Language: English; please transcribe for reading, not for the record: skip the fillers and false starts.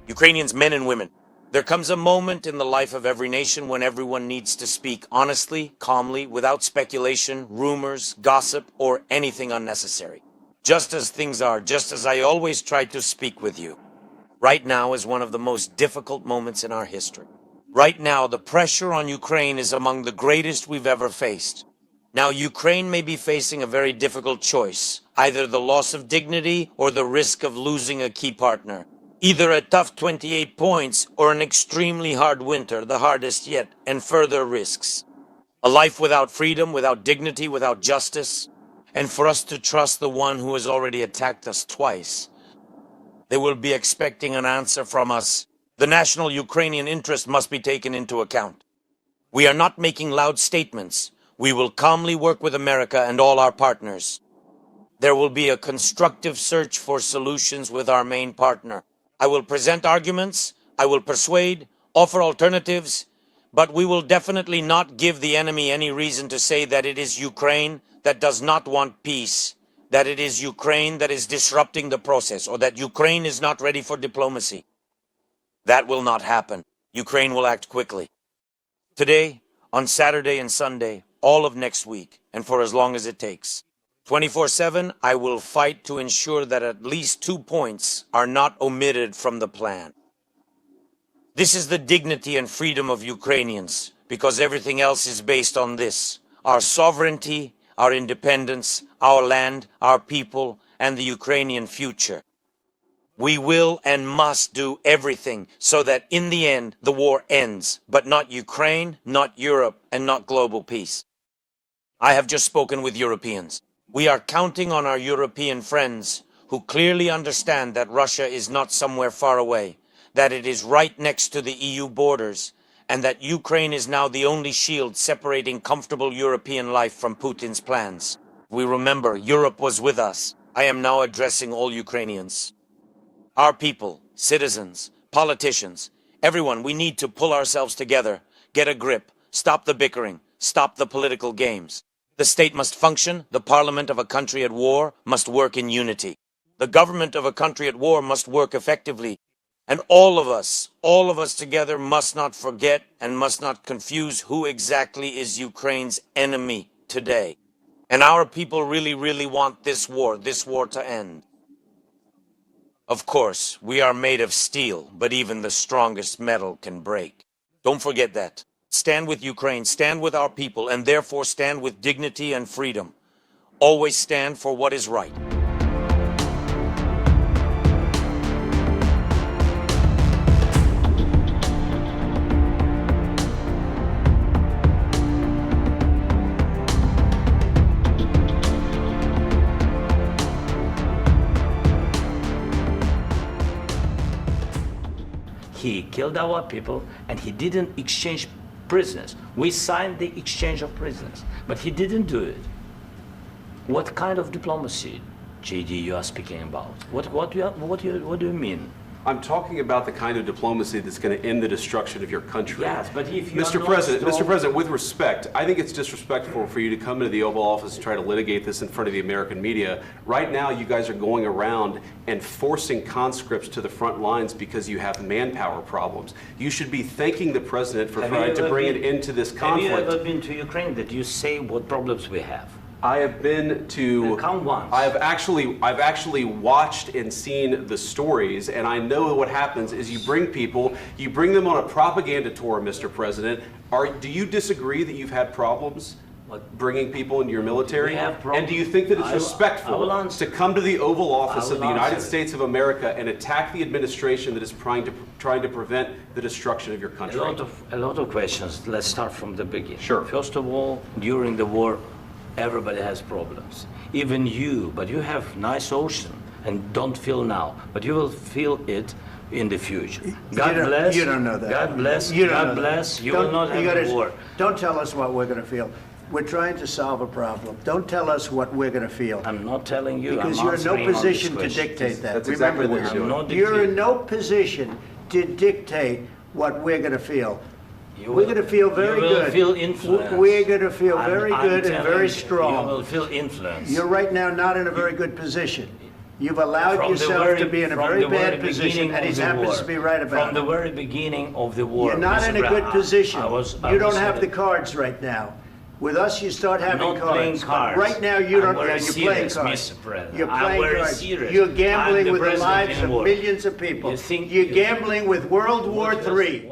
Ukrainians, men and women, there comes a moment in the life of every nation when everyone needs to speak honestly, calmly, without speculation, rumors, gossip, or anything unnecessary. Just as things are, just as I always try to speak with you. Right now is one of the most difficult moments in our history. Right now, the pressure on Ukraine is among the greatest we've ever faced. Now, Ukraine may be facing a very difficult choice, either the loss of dignity or the risk of losing a key partner. Either a tough 28 points or an extremely hard winter, the hardest yet, and further risks. A life without freedom, without dignity, without justice, and for us to trust the one who has already attacked us twice. They will be expecting an answer from us. The national Ukrainian interest must be taken into account. We are not making loud statements. We will calmly work with America and all our partners. There will be a constructive search for solutions with our main partner. I will present arguments, I will persuade, offer alternatives, but we will definitely not give the enemy any reason to say that it is Ukraine that does not want peace, that it is Ukraine that is disrupting the process, or that Ukraine is not ready for diplomacy. That will not happen. Ukraine will act quickly. Today, on Saturday and Sunday, all of next week, and for as long as it takes. 24/7, I will fight to ensure that at least 2 points are not omitted from the plan. This is the dignity and freedom of Ukrainians, because everything else is based on this: our sovereignty, our independence, our land, our people, and the Ukrainian future. We will and must do everything so that in the end the war ends, but not Ukraine, not Europe, and not global peace. I have just spoken with Europeans. We are counting on our European friends who clearly understand that Russia is not somewhere far away, that it is right next to the EU borders, and that Ukraine is now the only shield separating comfortable European life from Putin's plans. We remember Europe was with us. I am now addressing all Ukrainians. Our people, citizens, politicians, everyone, we need to pull ourselves together, get a grip, stop the bickering, stop the political games. The state must function, the parliament of a country at war must work in unity. The government of a country at war must work effectively. And all of us together must not forget and must not confuse who exactly is Ukraine's enemy today. And our people really, really want this war to end. Of course, we are made of steel, but even the strongest metal can break. Don't forget that. Stand with Ukraine, stand with our people, and therefore stand with dignity and freedom. Always stand for what is right. He killed our people and he didn't exchange prisoners. We signed the exchange of prisoners, but he didn't do it. What kind of diplomacy, JD, you are speaking about? What do you mean? I'm talking about the kind of diplomacy that's going to end the destruction of your country. Yes, but if you Mr. President, with respect, I think it's disrespectful for you to come into the Oval Office and try to litigate this in front of the American media. Right now, you guys are going around and forcing conscripts to the front lines because you have manpower problems. You should be thanking the President for trying to bring an end to this conflict. Have you ever been to Ukraine that you say what problems we have? I have been to. Come once. I've actually watched and seen the stories, and I know what happens is you bring them on a propaganda tour, Mr. President. Do you disagree that you've had problems bringing people into your military? And do you think that it's respectful to come to the Oval Office of the United States of America and attack the administration that is trying to prevent the destruction of your country? A lot of questions. Let's start from the beginning. Sure. First of all, during the war, everybody has problems, even you, but you have nice ocean and don't feel now, but you will feel it in the future. God bless. You don't know that. God bless. You God bless. You will not have a war. Don't tell us what we're going to feel. We're trying to solve a problem. Don't tell us what we're going to feel. I'm not telling you. Because you're in no position to dictate that. That's exactly what you're doing. You're in no position to dictate what we're going to feel. We're going to feel very good. You will feel influence. We're going to feel very good and very strong. You will feel influence. You're right now not in a very good position. You've allowed yourself to be in a very bad position, and he happens to be right about From the it. very beginning of the war. You're not Mr. in a good Brown, position. I You don't was have in the a- cards right now. With us, you start having not cards. playing But cards. right now, you I'm don't. very You're playing serious, cards. Mr. President. You're I'm playing very cards. serious. You're I'm gambling the with the president lives in of war. millions of people. You think You're you- gambling with World War What III.